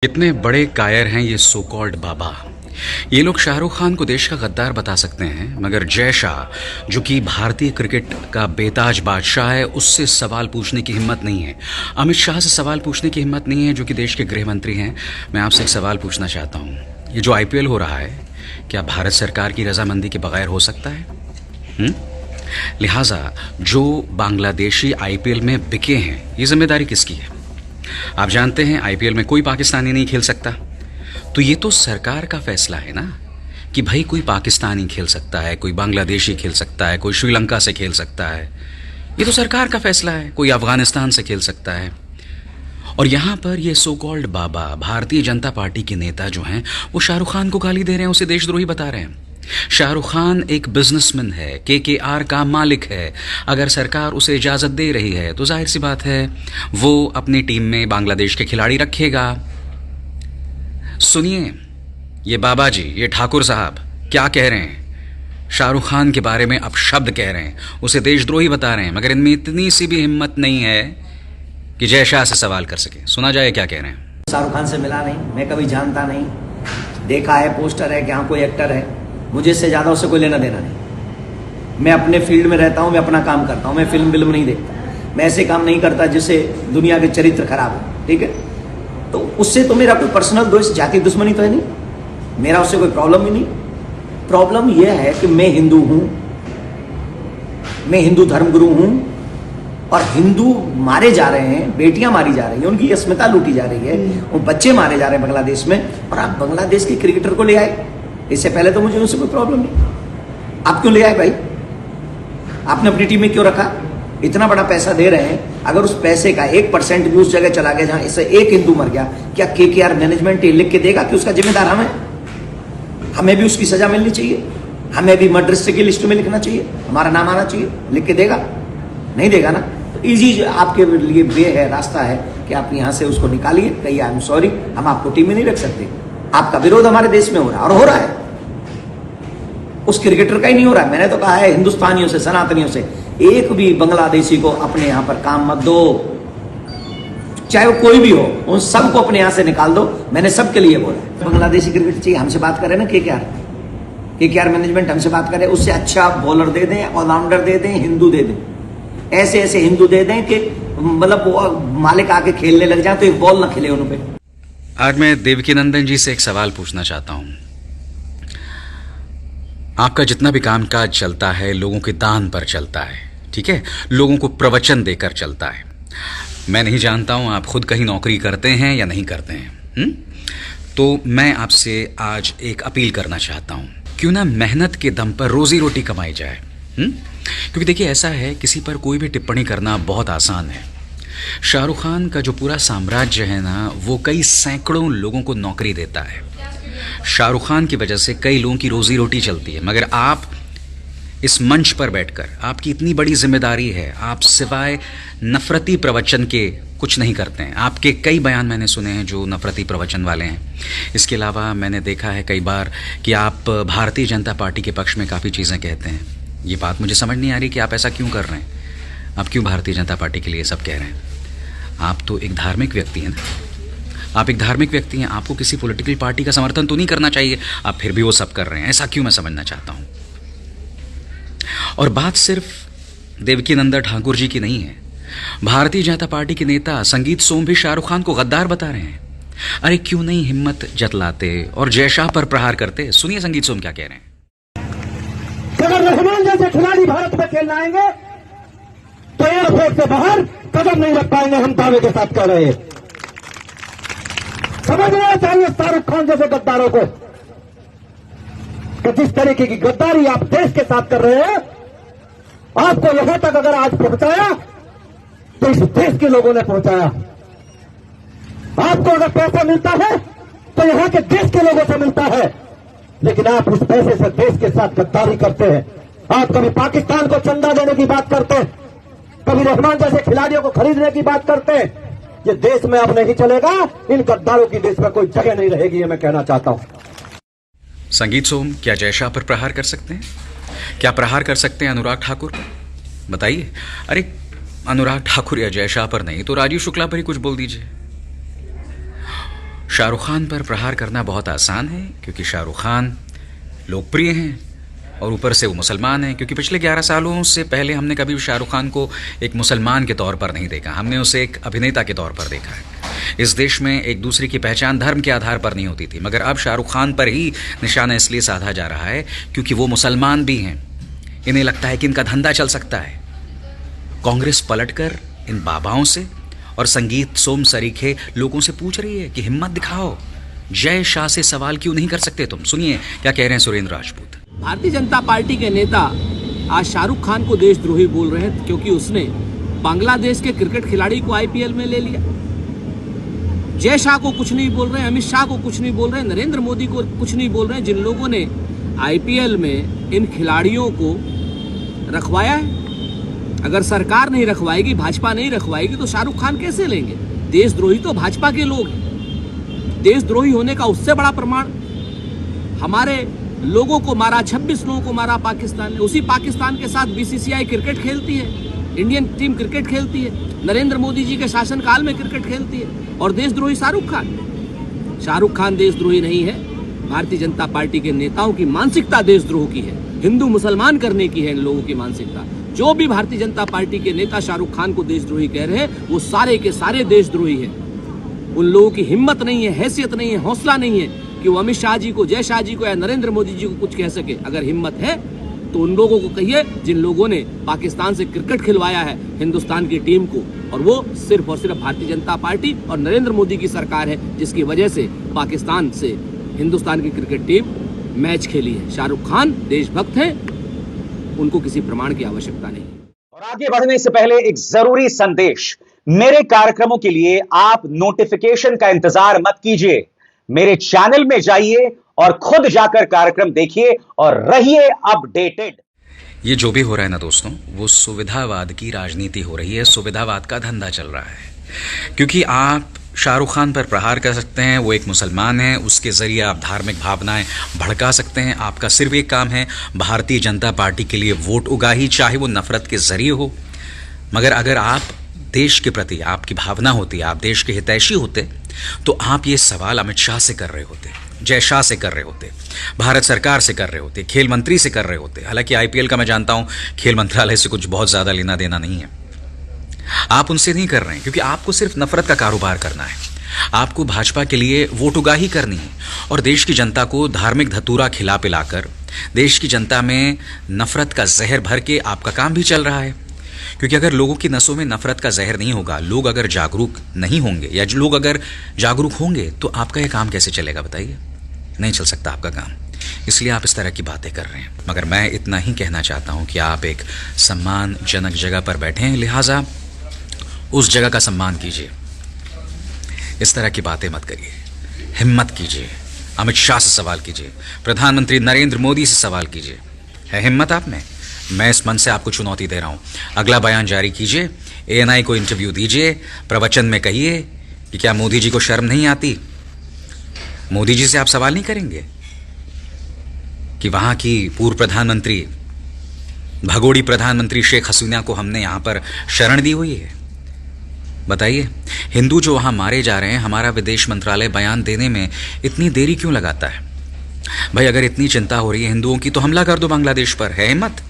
कितने बड़े कायर हैं ये सो कॉल्ड बाबा। ये लोग शाहरुख खान को देश का गद्दार बता सकते हैं, मगर जय शाह जो कि भारतीय क्रिकेट का बेताज बादशाह है, उससे सवाल पूछने की हिम्मत नहीं है। अमित शाह से सवाल पूछने की हिम्मत नहीं है, जो कि देश के गृह मंत्री हैं। मैं आपसे एक सवाल पूछना चाहता हूँ, ये जो IPL हो रहा है, क्या भारत सरकार की रजामंदी के बगैर हो सकता है? लिहाजा जो बांग्लादेशी IPL में बिके हैं, ये जिम्मेदारी किसकी है? आप जानते हैं IPL में कोई पाकिस्तानी नहीं खेल सकता, तो ये तो सरकार का फैसला है ना कि भाई कोई पाकिस्तानी खेल सकता है, कोई बांग्लादेशी खेल सकता है, कोई श्रीलंका से खेल सकता है। ये तो सरकार का फैसला है, कोई अफगानिस्तान से खेल सकता है। और यहाँ पर ये सो कॉल्ड बाबा भारतीय जनता पार्टी के नेता जो हैं, वो शाहरुख खान को गाली दे रहे हैं, उसे देशद्रोही बता रहे हैं। शाहरुख खान एक बिजनेसमैन है, KKR का मालिक है। अगर सरकार उसे इजाज़त दे रही है तो जाहिर सी बात है वो अपनी टीम में बांग्लादेश के खिलाड़ी रखेगा। सुनिए ये बाबा जी, ये ठाकुर साहब क्या कह रहे हैं। शाहरुख खान के बारे में अपशब्द कह रहे हैं, उसे देशद्रोही बता रहे हैं, मगर इनमें इतनी सी भी हिम्मत नहीं है कि जय शाह से सवाल कर सके। सुना जाए क्या कह रहे हैं। शाहरुख खान से मिला नहीं, मैं कभी जानता नहीं, देखा है, पोस्टर है कि हाँ कोई एक्टर है, मुझे इससे ज़्यादा उससे कोई लेना देना नहीं। मैं अपने फील्ड में रहता हूँ, मैं अपना काम करता हूँ, मैं फिल्म नहीं देखता, मैं ऐसे काम नहीं करता जिससे दुनिया के चरित्र खराब हो, ठीक है। तो उससे तो मेरा कोई पर्सनल दोस्त, जाति दुश्मनी तो है नहीं, मेरा उससे कोई प्रॉब्लम ही नहीं। प्रॉब्लम यह है कि मैं हिंदू हूँ, मैं हिंदू धर्मगुरु हूँ, और हिंदू मारे जा रहे हैं, बेटियां मारी जा रही हैं, उनकी अस्मिता लूटी जा रही है, वो बच्चे मारे जा रहे हैं बांग्लादेश में, और आप बांग्लादेश के क्रिकेटर को ले आए। इससे पहले तो मुझे उनसे कोई प्रॉब्लम नहीं, आप क्यों ले आए भाई? आपने अपनी टीम में क्यों रखा? इतना बड़ा पैसा दे रहे हैं, अगर उस पैसे का 1% भी उस जगह चला गया जहां इससे एक हिंदू मर गया, क्या KKR मैनेजमेंट ये लिख के देगा कि उसका जिम्मेदार हम है? हमें भी उसकी सजा मिलनी चाहिए, हमें भी मर्डर की लिस्ट में लिखना चाहिए, हमारा नाम आना चाहिए। लिख के देगा? नहीं देगा ना। तो इजी आपके लिए वे है, रास्ता है कि आप यहाँ से उसको निकालिए, कहिए आई एम सॉरी, हम आपको टीम में नहीं रख सकते। आपका विरोध हमारे देश में हो रहा है, और हो रहा है, उस क्रिकेटर का ही नहीं हो रहा है। मैंने तो कहा है हिंदुस्तानियों से, सनातनियों से, एक भी बांग्लादेशी को अपने यहाँ पर काम मत दो, चाहे वो कोई भी हो, उन सबको अपने यहाँ से निकाल दो। मैंने सबके लिए बोला, बांग्लादेशी क्रिकेट चाहिए, हमसे बात करें ना, KKR मैनेजमेंट हमसे बात करे, उससे अच्छा बॉलर दे दें, ऑलराउंडर दे दें, हिंदू दे दें, ऐसे ऐसे हिंदू दे दें कि मतलब वो मालिक आके खेलने लग जाए तो एक बॉल ना खेले उन पे। आज मैं देवकीनंदन जी से एक सवाल पूछना चाहता हूं। आपका जितना भी कामकाज चलता है लोगों के दान पर चलता है, ठीक है, लोगों को प्रवचन देकर चलता है। मैं नहीं जानता हूं आप खुद कहीं नौकरी करते हैं या नहीं करते हैं, तो मैं आपसे आज एक अपील करना चाहता हूं, क्यों ना मेहनत के दम पर रोजी रोटी कमाई जाए। क्योंकि देखिए ऐसा है, किसी पर कोई भी टिप्पणी करना बहुत आसान है। शाहरुख खान का जो पूरा साम्राज्य है ना, वो कई सैकड़ों लोगों को नौकरी देता है। शाहरुख खान की वजह से कई लोगों की रोजी रोटी चलती है, मगर आप इस मंच पर बैठकर, आपकी इतनी बड़ी जिम्मेदारी है, आप सिवाय नफरती प्रवचन के कुछ नहीं करते हैं। आपके कई बयान मैंने सुने हैं जो नफरती प्रवचन वाले हैं। इसके अलावा मैंने देखा है कई बार कि आप भारतीय जनता पार्टी के पक्ष में काफ़ी चीज़ें कहते हैं। ये बात मुझे समझ नहीं आ रही कि आप ऐसा क्यों कर रहे हैं, आप क्यों भारतीय जनता पार्टी के लिए सब कह रहे हैं। आप तो एक धार्मिक व्यक्ति हैं ना, आप एक धार्मिक व्यक्ति हैं, आपको किसी पॉलिटिकल पार्टी का समर्थन तो नहीं करना चाहिए, आप फिर भी वो सब कर रहे हैं, ऐसा क्यों, मैं समझना चाहता हूं। और बात सिर्फ देवकीनंदन ठाकुर जी की नहीं है, भारतीय जनता पार्टी के नेता संगीत सोम भी शाहरुख खान को गद्दार बता रहे हैं। अरे क्यों नहीं हिम्मत जतलाते और जय शाह पर प्रहार करते। सुनिए संगीत सोम क्या कह रहे हैं। अगर रहमान जैसे खिलाड़ी भारत में खेलने आएंगे तो एयरपोर्ट से बाहर कदम नहीं रख पाएंगे, हम दावे के साथ कह रहे हैं। समझना चाहिए शाहरुख खान जैसे गद्दारों को कि जिस तरीके की गद्दारी आप देश के साथ कर रहे हैं, आपको यहां तक अगर आज पहुंचाया तो इस देश के लोगों ने पहुंचाया। आपको अगर पैसा मिलता है तो यहां के देश के लोगों से मिलता है, लेकिन आप उस पैसे से देश के साथ गद्दारी करते हैं। आप कभी पाकिस्तान को चंदा देने की बात करते हैं, कभी रहमान जैसे खिलाड़ियों को खरीदने की बात करते हैं। ये देश में अब नहीं चलेगा, इन गद्दारों की देश में कोई जगह नहीं रहेगी, ये मैं कहना चाहता हूं। संगीत सोम, क्या जय शाह पर प्रहार कर सकते हैं? क्या प्रहार कर सकते हैं अनुराग ठाकुर पर? बताइए। अरे अनुराग ठाकुर या जय शाह पर नहीं तो राजीव शुक्ला पर ही कुछ बोल दीजिए। शाहरुख खान पर प्रहार करना बहुत आसान है क्योंकि शाहरुख खान लोकप्रिय हैं और ऊपर से वो मुसलमान हैं। क्योंकि पिछले 11 सालों से पहले हमने कभी भी शाहरुख खान को एक मुसलमान के तौर पर नहीं देखा, हमने उसे एक अभिनेता के तौर पर देखा है। इस देश में एक दूसरे की पहचान धर्म के आधार पर नहीं होती थी, मगर अब शाहरुख खान पर ही निशाना इसलिए साधा जा रहा है क्योंकि वो मुसलमान भी हैं। इन्हें लगता है कि इनका धंधा चल सकता है। कांग्रेस पलटकर इन बाबाओं से और संगीत सोम सरीखे लोगों से पूछ रही है कि हिम्मत दिखाओ, जय शाह से सवाल क्यों नहीं कर सकते तुम। सुनिए क्या कह रहे हैं सुरेंद्र राजपूत। भारतीय जनता पार्टी के नेता आज शाहरुख खान को देशद्रोही बोल रहे हैं क्योंकि उसने बांग्लादेश के क्रिकेट खिलाड़ी को आईपीएल में ले लिया। जय शाह को कुछ नहीं बोल रहे हैं, अमित शाह को कुछ नहीं बोल रहे हैं, नरेंद्र मोदी को कुछ नहीं बोल रहे हैं, जिन लोगों ने आईपीएल में इन खिलाड़ियों को रखवाया है। अगर सरकार नहीं रखवाएगी, भाजपा नहीं रखवाएगी तो शाहरुख खान कैसे लेंगे? देशद्रोही तो भाजपा के लोग हैं। देशद्रोही होने का उससे बड़ा प्रमाण, हमारे लोगों को मारा, 26 लोगों को मारा पाकिस्तान ने। उसी पाकिस्तान के साथ बीसीसीआई क्रिकेट खेलती है, इंडियन टीम क्रिकेट खेलती है, नरेंद्र मोदी जी के शासनकाल में क्रिकेट खेलती है। और देशद्रोही शाहरुख खान? शाहरुख खान देशद्रोही नहीं है। भारतीय जनता पार्टी के नेताओं की मानसिकता देशद्रोह की है, हिंदू मुसलमान करने की है इन लोगों की मानसिकता। जो भी भारतीय जनता पार्टी के नेता शाहरुख खान को देशद्रोही कह रहे हैं वो सारे के सारे देशद्रोही हैं। उन लोगों की हिम्मत नहीं है, हैसियत नहीं है, हौसला नहीं है कि वो अमित शाह जी को, जय शाह जी को या नरेंद्र मोदी जी को कुछ कह सके। अगर हिम्मत है तो उन लोगों को कहिए जिन लोगों ने पाकिस्तान से क्रिकेट खिलवाया है हिंदुस्तान की टीम को, और वो सिर्फ और सिर्फ भारतीय जनता पार्टी और नरेंद्र मोदी की सरकार है जिसकी वजह से पाकिस्तान से हिंदुस्तान की क्रिकेट टीम मैच खेली है। शाहरुख खान देशभक्त हैं, उनको किसी प्रमाण की आवश्यकता नहीं। और आगे बढ़ने से पहले एक जरूरी संदेश, मेरे कार्यक्रमों के लिए आप नोटिफिकेशन का इंतजार मत कीजिए। मेरे चैनल में जाइए और खुद जाकर कार्यक्रम देखिए और रहिए अपडेटेड। ये जो भी हो रहा है ना दोस्तों, वो सुविधावाद की राजनीति हो रही है, सुविधावाद का धंधा चल रहा है। क्योंकि आप शाहरुख खान पर प्रहार कर सकते हैं, वो एक मुसलमान है, उसके ज़रिए आप धार्मिक भावनाएं भड़का सकते हैं। आपका सिर्फ एक काम है भारतीय जनता पार्टी के लिए वोट उगाही, चाहे वो नफरत के ज़रिए हो। मगर अगर आप देश के प्रति आपकी भावना होती, आप देश के हितैषी होते, तो आप ये सवाल अमित शाह से कर रहे होते, जय शाह से कर रहे होते, भारत सरकार से कर रहे होते, खेल मंत्री से कर रहे होते। हालांकि आईपीएल का मैं जानता हूं खेल मंत्रालय से कुछ बहुत ज़्यादा लेना देना नहीं है। आप उनसे नहीं कर रहे हैं क्योंकि आपको सिर्फ नफरत का कारोबार करना है। आपको भाजपा के लिए वोट उगाही करनी है और देश की जनता को धार्मिक धतूरा खिला पिलाकर देश की जनता में नफरत का जहर भर के आपका काम भी चल रहा है। क्योंकि अगर लोगों की नसों में नफरत का जहर नहीं होगा, लोग अगर जागरूक नहीं होंगे या लोग अगर जागरूक होंगे तो आपका यह काम कैसे चलेगा बताइए? नहीं चल सकता आपका काम। इसलिए आप इस तरह की बातें कर रहे हैं। मगर मैं इतना ही कहना चाहता हूं कि आप एक सम्मानजनक जगह पर बैठे हैं, लिहाजा उस जगह का सम्मान कीजिए। इस तरह की बातें मत करिए, हिम्मत कीजिए, अमित शाह से सवाल कीजिए, प्रधानमंत्री नरेंद्र मोदी से सवाल कीजिए। है हिम्मत आप में? मैं इस मन से आपको चुनौती दे रहा हूं। अगला बयान जारी कीजिए, एएनआई को इंटरव्यू दीजिए, प्रवचन में कहिए कि क्या मोदी जी को शर्म नहीं आती? मोदी जी से आप सवाल नहीं करेंगे कि वहां की पूर्व प्रधानमंत्री, भगोड़ी प्रधानमंत्री शेख हसीना को हमने यहां पर शरण दी हुई है? बताइए, हिंदू जो वहां मारे जा रहे हैं, हमारा विदेश मंत्रालय बयान देने में इतनी देरी क्यों लगाता है? भाई अगर इतनी चिंता हो रही है हिंदुओं की तो हमला कर दो बांग्लादेश पर। है हिम्मत?